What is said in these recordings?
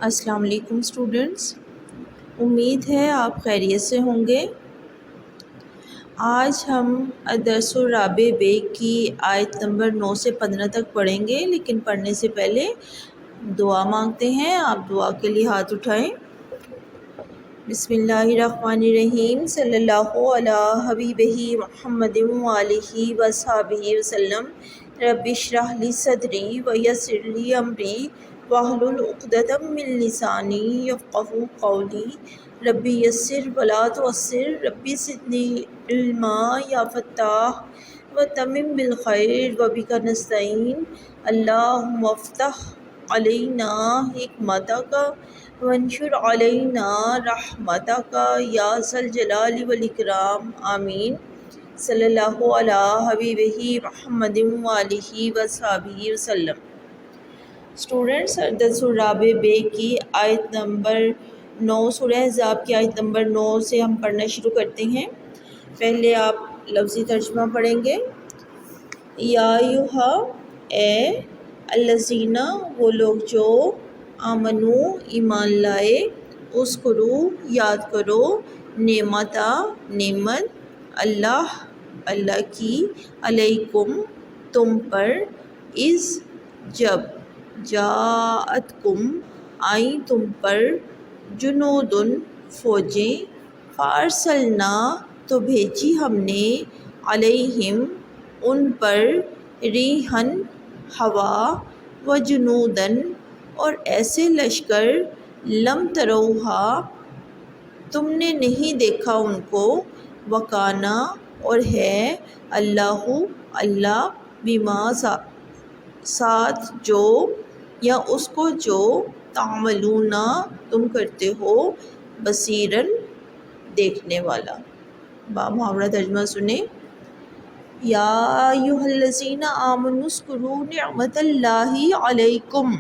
السلام علیکم اسٹوڈنٹس، امید ہے آپ خیریت سے ہوں گے۔ آج ہم الدرس الرابع بے کی آیت نمبر 9 سے 15 تک پڑھیں گے، لیکن پڑھنے سے پہلے دعا مانگتے ہیں۔ آپ دعا کے لیے ہاتھ اٹھائیں۔ بسم اللہ الرحمن الرحیم، صلی اللہ علی حبیبہ محمد وآلہ وصحبہ وسلم۔ رب اشرح لی صدری ویسر لی امری واحلل عقدۃ من لسانی یفقہوا قولی۔ ربی یسر ولا تعسر، ربی زدنی علما یا فتاح وتمم بالخیر وبک نستعین۔ اللہم افتح علینا حکمتک وانشر علینا رحمتک یا ذا الجلال والاکرام، آمین۔ صلی اللہ علی حبیبہ محمد وآلہ وصحبہ وسلم۔ اسٹوڈنٹس، الدرس الرابع بے کی آیت نمبر 9، سورہ احزاب کی آیت نمبر 9 سے ہم پڑھنا شروع کرتے ہیں۔ پہلے آپ لفظی ترجمہ پڑھیں گے۔ یا ایھا، اے الذین، وہ لوگ جو آمنو، ایمان لائے، اذکروا، یاد کرو، نعمت اللہ کی، علیکم، تم پر، اذ، جب، جاءتکم، آئیں تم پر، جنودن، فوجیں، فارسلنا، تو بھیجی ہم نے، علیہم، ان پر، ریحًا، ہوا، وجنودن، اور ایسے لشکر، لم تروہا، تم نے نہیں دیکھا ان کو، وکانہ، اور ہے، اللہ، بما، ساتھ جو، یا اس کو جو، تعملون، تم کرتے ہو، بصیراً، دیکھنے والا۔ محاورہ ترجمہ سنیں۔ یا ایھا الذین آمنوا اذکروا نعمت اللہ علیکم،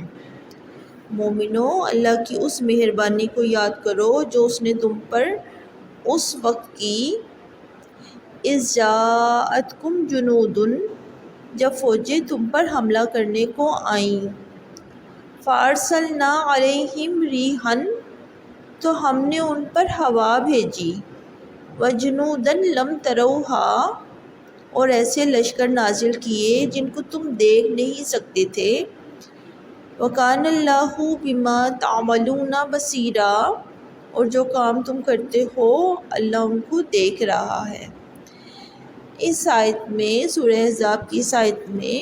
مومنو، اللہ کی اس مہربانی کو یاد کرو جو اس نے تم پر اس وقت کی، اذ جاءتکم جنودن، جب فوجیں تم پر حملہ کرنے کو آئیں، فارسلنا علیہم ریحًا، تو ہم نے ان پر ہوا بھیجی، وجنودن لم تروہا، اور ایسے لشکر نازل کیے جن کو تم دیکھ نہیں سکتے تھے، وکان اللہ بما تعملون بصیرا، اور جو کام تم کرتے ہو اللہ ان کو دیکھ رہا ہے۔ اس آیت میں، سورہ احزاب کی اس آیت میں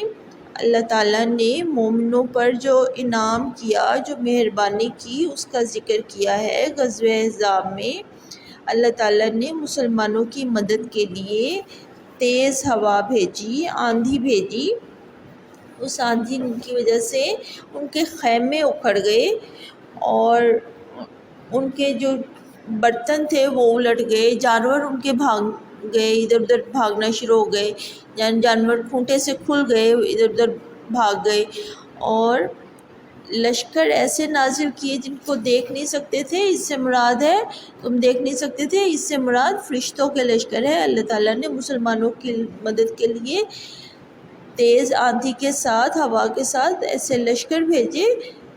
اللہ تعالیٰ نے مومنوں پر جو انعام کیا، جو مہربانی کی، اس کا ذکر کیا ہے۔ غزوہ احزاب میں اللہ تعالیٰ نے مسلمانوں کی مدد کے لیے تیز ہوا بھیجی، آندھی بھیجی۔ اس آندھی کی وجہ سے ان کے خیمے اکھڑ گئے اور ان کے جو برتن تھے وہ الٹ گئے، جانور ان کے بھاگ گئے، ادھر ادھر بھاگنا شروع ہو گئے، جانور کھونٹے سے کھل گئے، ادھر ادھر بھاگ گئے، اور لشکر ایسے نازل کیے جن کو دیکھ نہیں سکتے تھے۔ اس سے مراد ہے، تم دیکھ نہیں سکتے تھے، اس سے مراد فرشتوں کے لشکر ہے۔ اللہ تعالیٰ نے مسلمانوں کی مدد کے لیے تیز آندھی کے ساتھ، ہوا کے ساتھ ایسے لشکر بھیجے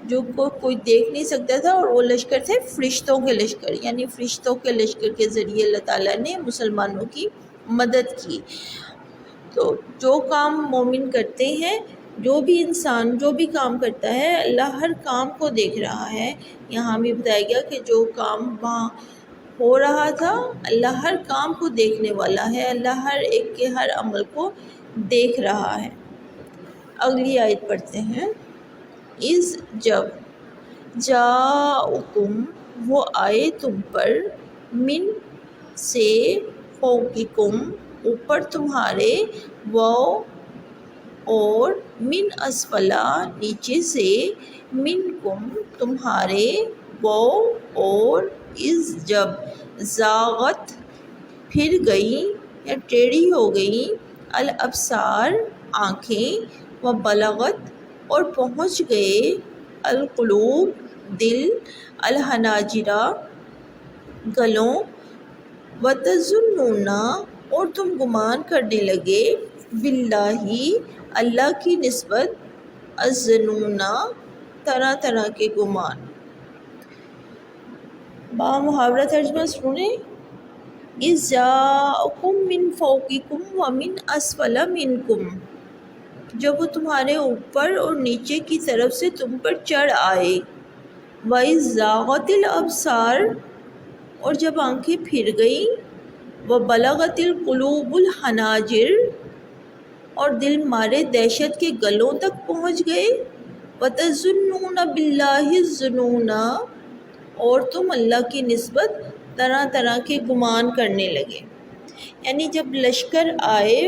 جو کو کوئی دیکھ نہیں سکتا تھا، اور وہ لشکر تھے فرشتوں کے لشکر، یعنی فرشتوں کے لشکر کے ذریعے اللہ تعالیٰ نے مسلمانوں کی مدد کی۔ تو جو کام مومن کرتے ہیں، جو بھی انسان جو بھی کام کرتا ہے، اللہ ہر کام کو دیکھ رہا ہے۔ یہاں بھی بتایا گیا کہ جو کام وہاں ہو رہا تھا، اللہ ہر کام کو دیکھنے والا ہے، اللہ ہر ایک کے ہر عمل کو دیکھ رہا ہے۔ اگلی آیت پڑھتے ہیں۔ اذ، جب، جاءکم، وہ آئے تم پر، من، سے، فوقکم، اوپر تمہارے، اور، من اسفلا، نیچے سے، منکم، تمہارے، اور، اذ، جب، زاغت، پھر گئیں یا ٹیڑھی ہو گئیں، الابصار، آنکھیں، وبلغت، اور پہنچ گئے، القلوب، دل، الحناجر، گلوں، وتظنون، اور تم گمان کرنے لگے، باللہ، اللہ کی نسبت، الظنون، طرح طرح کے گمان۔ با محاورہ ترجمہ سنیں۔ اِذْ جَاءَكُم مِّن فَوْقِكُم وَمِنْ أَسْفَلَ مِنْكُم، جب وہ تمہارے اوپر اور نیچے کی طرف سے تم پر چڑھ آئے۔ وَإِذْ زَاغَتِ الْأَبْصَارُ، اور جب آنکھیں پھر گئیں۔ وَبَلَغَتِ الْقُلُوبُ الْحَنَاجِرَ، اور دل مارے دہشت کے گلوں تک پہنچ گئے۔ وَتَظُنُّونَ بِاللَّهِ الظُّنُونَ، اور تم اللہ کی نسبت طرح طرح کے گمان کرنے لگے۔ یعنی جب لشکر آئے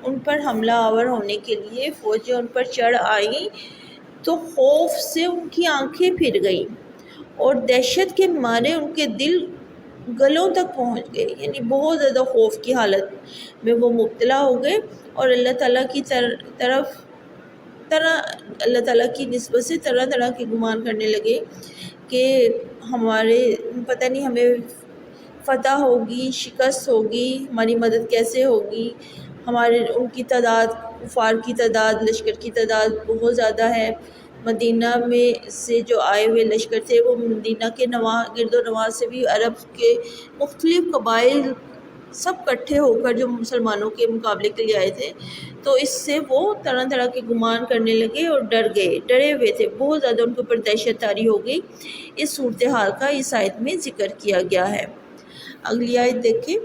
ان پر حملہ آور ہونے کے لیے، فوجیں ان پر چڑھ آئیں تو خوف سے ان کی آنکھیں پھر گئیں اور دہشت کے مارے ان کے دل گلوں تک پہنچ گئے، یعنی بہت زیادہ خوف کی حالت میں وہ مبتلا ہو گئے اور اللہ تعالیٰ کی اللہ تعالیٰ کی نسبت سے طرح طرح کے گمان کرنے لگے کہ ہمارے پتہ نہیں ہمیں فتح ہوگی، شکست ہوگی، ہماری مدد کیسے ہوگی، ان کی تعداد، کفار کی تعداد، لشکر کی تعداد بہت زیادہ ہے۔ مدینہ میں سے جو آئے ہوئے لشکر تھے وہ مدینہ کے گرد و نواح سے بھی عرب کے مختلف قبائل سب اکٹھے ہو کر جو مسلمانوں کے مقابلے کے لیے آئے تھے، تو اس سے وہ طرح طرح کے گمان کرنے لگے اور ڈرے ہوئے تھے، بہت زیادہ ان کے اوپر دہشت طاری ہو گئی۔ اس صورتحال کا اس آیت میں ذکر کیا گیا ہے۔ اگلی آیت دیکھیں۔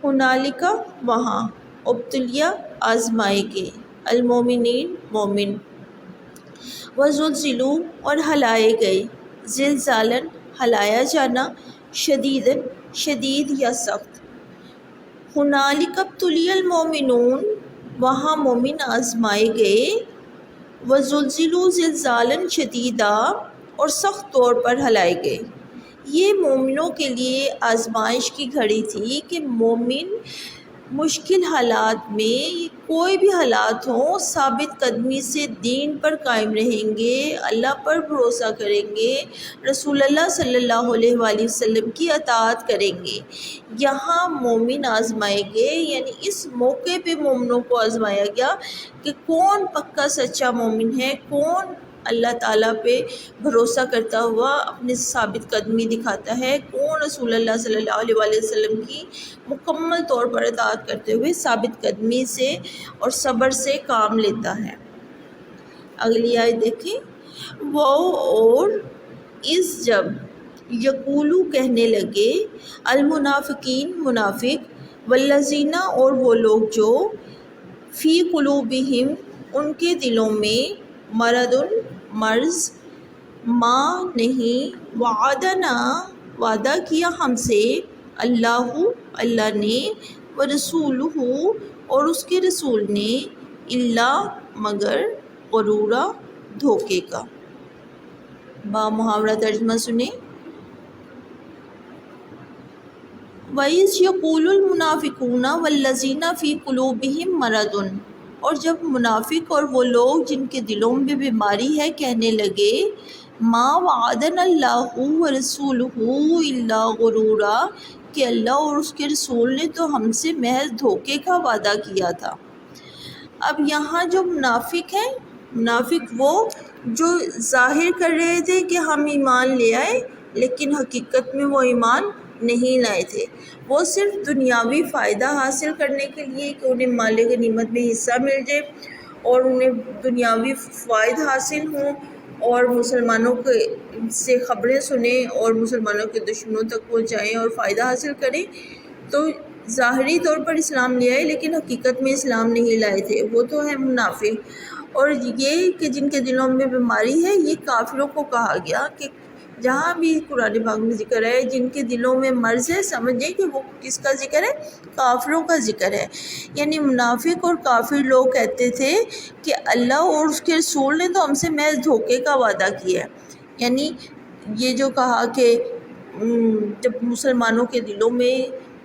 ہنالک، وہاں، ابتلیٰ، آزمائے گئے، المومنین، مومن، وزلزلوا، اور ہلائے گئے، زلزالاً، ہلایا جانا، شدیداً، شدید یا سخت۔ ہنالک ابتلی المومنون، وہاں مومن آزمائے گئے، وزلزلوا زلزالاً شدیدا، اور سخت طور پر ہلائے گئے۔ یہ مومنوں کے لیے آزمائش کی گھڑی تھی کہ مومن مشکل حالات میں، کوئی بھی حالات ہوں، ثابت قدمی سے دین پر قائم رہیں گے، اللہ پر بھروسہ کریں گے، رسول اللہ صلی اللہ علیہ وآلہ وسلم کی اطاعت کریں گے۔ یہاں مومن آزمائے گئے، یعنی اس موقع پہ مومنوں کو آزمایا گیا کہ کون پکا سچا مومن ہے، کون اللہ تعالیٰ پہ بھروسہ کرتا ہوا اپنے ثابت قدمی دکھاتا ہے، کون رسول اللہ صلی اللہ علیہ وآلہ وسلم کی مکمل طور پر اطاعت کرتے ہوئے ثابت قدمی سے اور صبر سے کام لیتا ہے۔ اگلی آیت دیکھیں۔ وہ اور اس جب، یقولو کہنے لگے، المنافقین منافق، والذین اور وہ لوگ جو، فی قلوبہم ان کے دلوں میں، مرض مرض، ما نہیں، وعدنا وعدہ کیا ہم سے، اللہ نے، ورسولہ اور اس کے رسول نے، الا مگر، غرورا دھوکے کا۔ با محاورہ ترجمہ سنیں۔ وَإِذْ يَقُولُ الْمُنَافِقُونَ وَالَّذِينَ فِي قُلُوبِهِم مَرَضٌ، اور جب منافق اور وہ لوگ جن کے دلوں میں بیماری ہے کہنے لگے، ما وعدنا اللہ ورسولہ الا غرورا، کہ اللہ اور اس کے رسول نے تو ہم سے محض دھوکے کا وعدہ کیا تھا۔ اب یہاں جو منافق ہیں، منافق وہ جو ظاہر کر رہے تھے کہ ہم ایمان لے آئے، لیکن حقیقت میں وہ ایمان نہیں لائے تھے، وہ صرف دنیاوی فائدہ حاصل کرنے کے لیے کہ انہیں مال غنیمت میں حصہ مل جائے اور انہیں دنیاوی فوائد حاصل ہوں، اور مسلمانوں سے خبریں سنیں اور مسلمانوں کے دشمنوں تک پہنچائیں اور فائدہ حاصل کریں، تو ظاہری طور پر اسلام لے آئے لیکن حقیقت میں اسلام نہیں لائے تھے، وہ تو ہے منافق۔ اور یہ کہ جن کے دلوں میں بیماری ہے، یہ کافروں کو کہا گیا کہ جہاں بھی قرآن پاک میں ذکر ہے جن کے دلوں میں مرض ہے، سمجھیں کہ وہ کس کا ذکر ہے؟ کافروں کا ذکر ہے۔ یعنی منافق اور کافر لوگ کہتے تھے کہ اللہ اور اس کے رسول نے تو ہم سے محض دھوکے کا وعدہ کیا ہے۔ یعنی یہ جو کہا کہ جب مسلمانوں کے دلوں میں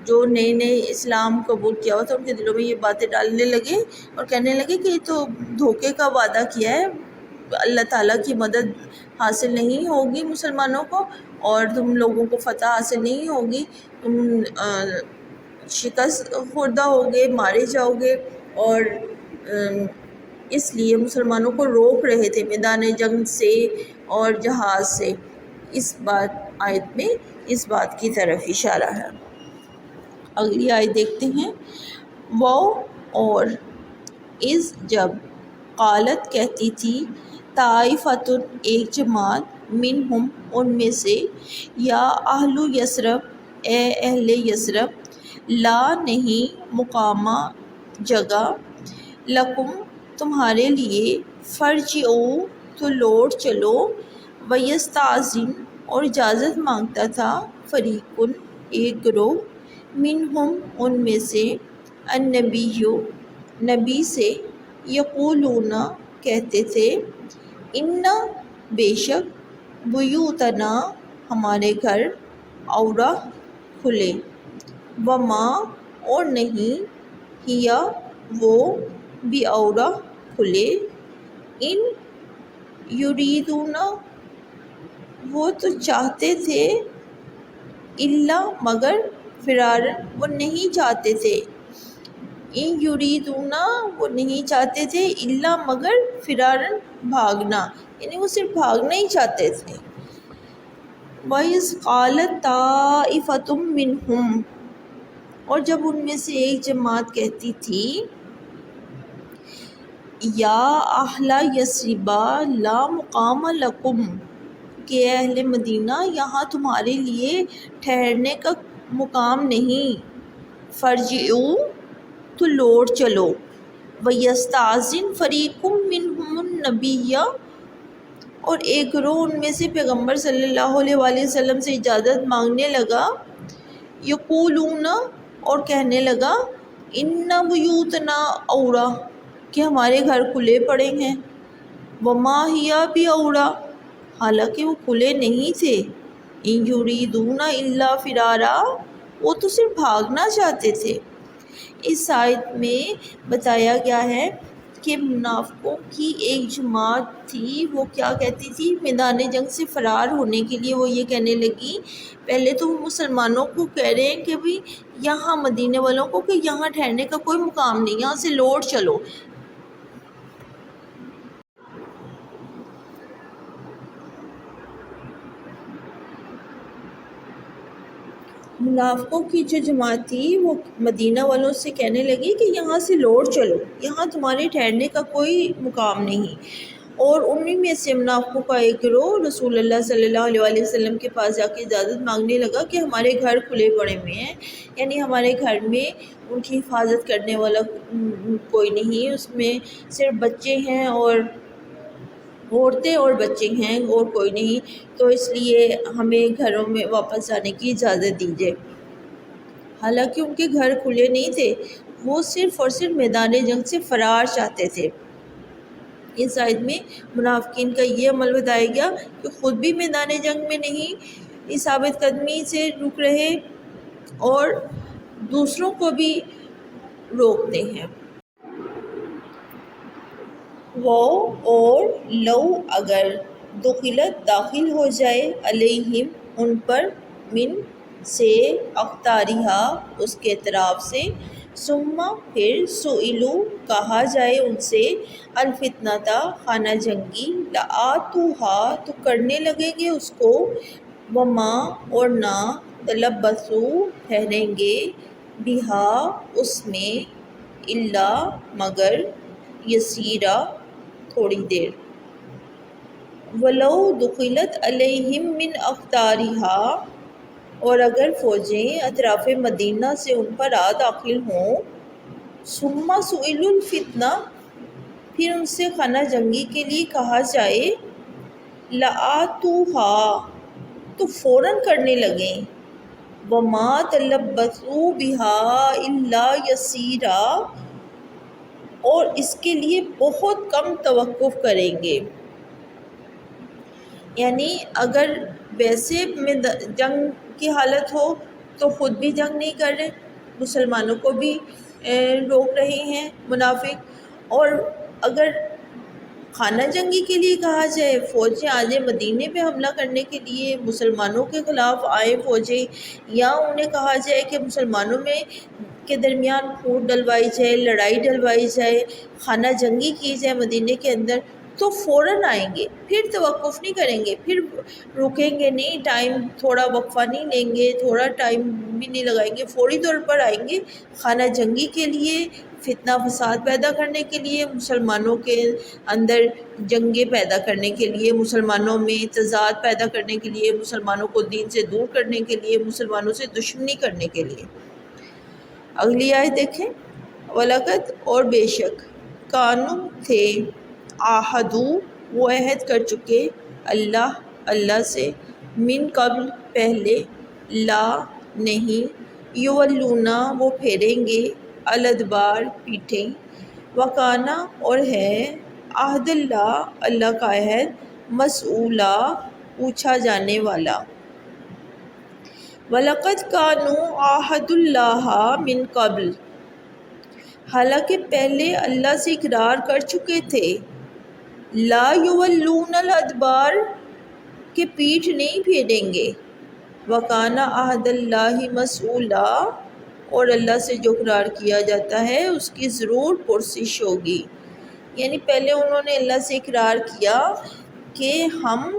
جو نئے اسلام قبول کیا ہوا تھا ان کے دلوں میں یہ باتیں ڈالنے لگے اور کہنے لگے کہ یہ تو دھوکے کا وعدہ کیا ہے، اللہ تعالیٰ کی مدد حاصل نہیں ہوگی مسلمانوں کو، اور تم لوگوں کو فتح حاصل نہیں ہوگی، تم شکست خوردہ ہوگے، مارے جاؤ گے، اور اس لیے مسلمانوں کو روک رہے تھے میدان جنگ سے اور جہاد سے۔ اس آیت میں اس بات کی طرف اشارہ ہے۔ اگلی آیت دیکھتے ہیں۔ وہ اور اس جب قالت کہتی تھی طائفۃ ایک جماعت منہم ان میں سے یا اہل یثرب اے اہل یثرب لا نہیں مقامہ جگہ لکم تمہارے لیے فرجعوا تو لوٹ چلو ویستعذن اور اجازت مانگتا تھا فریقن ایک گروہ منہم ان میں سے النبی نبی سے یقولون کہتے تھے ان بے شک بیوتنا ہمارے گھر عورہ کھلے وما اور نہیں ہیا وہ بھی عورہ کھلے ان یریدون وہ تو چاہتے تھے الا مگر فرارن وہ نہیں چاہتے تھے ان یریدون وہ نہیں چاہتے تھے الا مگر فرارن بھاگنا یعنی وہ صرف بھاگنا ہی چاہتے تھے۔ وَإِذْ قَالَتْ طَائِفَةٌ مِّنْهُمْ اور جب ان میں سے ایک جماعت کہتی تھی یا اہل یثرب لا مقام لکم کہ اے اہل مدینہ یہاں تمہارے لیے ٹھہرنے کا مقام نہیں فرجعوا تو لوٹ چلو ویستعذن فریق منہم النبی اور ایک گروہ ان میں سے پیغمبر صلی اللہ علیہ وآلہ وسلم سے اجازت مانگنے لگا یقولون اور کہنے لگا ان بیوتنا عورہ کہ ہمارے گھر کھلے پڑے ہیں وما ہیا بعورہ حالانکہ وہ کھلے نہیں تھے ان یریدون الا فرارا وہ تو صرف بھاگنا چاہتے تھے۔ اس آیت میں بتایا گیا ہے کہ منافقوں کی ایک جماعت تھی وہ کیا کہتی تھی میدان جنگ سے فرار ہونے کے لیے وہ یہ کہنے لگی پہلے تو وہ مسلمانوں کو کہہ رہے ہیں کہ بھی یہاں مدینے والوں کو کہ یہاں ٹھہرنے کا کوئی مقام نہیں یہاں سے لوٹ چلو۔ منافقوں کی جو جماعت تھی وہ مدینہ والوں سے کہنے لگی کہ یہاں سے لوٹ چلو یہاں تمہارے ٹھہرنے کا کوئی مقام نہیں، اور انہی میں سے منافقوں کا ایک گروہ رسول اللہ صلی اللہ علیہ وآلہ وسلم کے پاس جا کے اجازت مانگنے لگا کہ ہمارے گھر کھلے پڑے ہوئے ہیں یعنی ہمارے گھر میں ان کی حفاظت کرنے والا کوئی نہیں، اس میں صرف بچے ہیں اور عورتیں اور بچے ہیں اور کوئی نہیں، تو اس لیے ہمیں گھروں میں واپس جانے کی اجازت دیجیے۔ حالانکہ ان کے گھر کھلے نہیں تھے وہ صرف اور صرف میدان جنگ سے فرار چاہتے تھے۔ اس آیت میں منافقین کا یہ عمل بتایا گیا کہ خود بھی میدان جنگ میں نہیں ثابت قدمی سے رک رہے اور دوسروں کو بھی روکتے ہیں۔ وہ اور لو اگر دخلت داخل ہو جائے علیہم ان پر من سے اقطارہا اس کے اطراف سے ثم پھر سئلو کہا جائے ان سے الفتنۃ خانہ جنگی لآتوہا تو کرنے لگیں گے اس کو وما اور نہ تلبثوا ٹھہریں گے بہا اس میں الا مگر یسیرا تھوڑی دیر ولو دخلت علیہم من اقطارہا اور اگر فوجیں اطراف مدینہ سے ان پر آ داخل ہوں ثم سئلوا الفتنہ پھر ان سے خانہ جنگی کے لیے کہا جائے لآتوہا تو فوراً کرنے لگیں وما تلبثوا بہا الا یسیرا اور اس کے لیے بہت کم توقف کریں گے، یعنی اگر ویسے جنگ کی حالت ہو تو خود بھی جنگ نہیں کر رہے مسلمانوں کو بھی روک رہے ہیں منافق، اور اگر خانہ جنگی کے لیے کہا جائے فوجیں آ جائیں مدینے پہ حملہ کرنے کے لیے مسلمانوں کے خلاف آئیں فوجیں، یا انہیں کہا جائے کہ مسلمانوں میں کے درمیان پھوٹ ڈلوائی جائے لڑائی ڈلوائی جائے خانہ جنگی کی جائے مدینے کے اندر، تو فوراً آئیں گے، پھر توقف نہیں کریں گے، پھر رکیں گے نہیں، ٹائم تھوڑا وقفہ نہیں لیں گے، تھوڑا ٹائم بھی نہیں لگائیں گے، فوری طور پر آئیں گے خانہ جنگی کے لیے، فتنہ فساد پیدا کرنے کے لیے، مسلمانوں کے اندر جنگیں پیدا کرنے کے لیے، مسلمانوں میں تضاد پیدا کرنے کے لیے، مسلمانوں کو دین سے دور کرنے کے لیے، مسلمانوں سے دشمنی کرنے کے لیے۔ اگلی آیت دیکھیں، وَلَقَدْ اور بے شک، کانو تھے، آہدو وہ عہد کر چکے، اللہ سے، من قبل پہلے، لا نہیں، یولونا وہ پھیریں گے، الادبار پیٹھیں، وکانا اور ہے، عہد اللہ کا عہد، مسئولا پوچھا جانے والا۔ وَلَقَدْ كَانُوا عَاهَدُوا اللَّهَ مِن قَبْلُ حالانکہ پہلے اللہ سے اقرار کر چکے تھے، لا یولون الادبار کہ پیٹھ نہیں پھیریں گے، وَكَانَ عَهْدَ اللَّهِ مَسْئُولًا اور اللہ سے جو اقرار کیا جاتا ہے اس کی ضرور پرسش ہوگی۔ یعنی پہلے انہوں نے اللہ سے اقرار کیا کہ ہم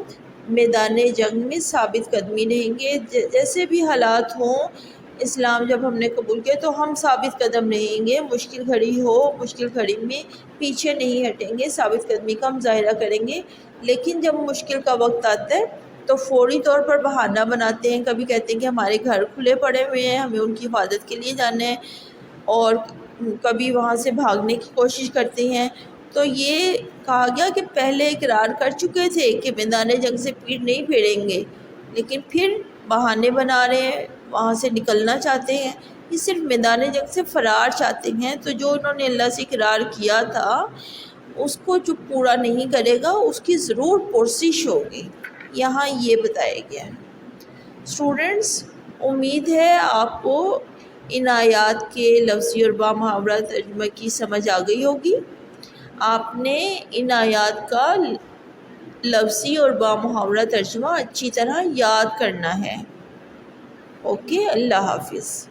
میدان جنگ میں ثابت قدمی رہیں گے، جیسے بھی حالات ہوں، اسلام جب ہم نے قبول کیا تو ہم ثابت قدم رہیں گے، مشکل گھڑی ہو، مشکل گھڑی میں پیچھے نہیں ہٹیں گے، ثابت قدمی کا مظاہرہ کریں گے۔ لیکن جب مشکل کا وقت آتا ہے تو فوری طور پر بہانہ بناتے ہیں، کبھی کہتے ہیں کہ ہمارے گھر کھلے پڑے ہوئے ہیں، ہمیں ان کی حفاظت کے لیے جانا ہے، اور کبھی وہاں سے بھاگنے کی کوشش کرتے ہیں۔ تو یہ کہا گیا کہ پہلے اقرار کر چکے تھے کہ میدان جنگ سے پیٹھ نہیں پھیریں گے، لیکن پھر بہانے بنا رہے ہیں، وہاں سے نکلنا چاہتے ہیں، یہ صرف میدان جنگ سے فرار چاہتے ہیں۔ تو جو انہوں نے اللہ سے اقرار کیا تھا اس کو جو پورا نہیں کرے گا اس کی ضرور پرسش ہوگی، یہاں یہ بتایا گیا ہے۔ اسٹوڈنٹس، امید ہے آپ کو ان آیات کے لفظی اور با محاورہ ترجمہ کی سمجھ آ گئی ہوگی۔ آپ نے ان آیات کا لفظی اور با محاورہ ترجمہ اچھی طرح یاد کرنا ہے۔ اوکے، اللہ حافظ۔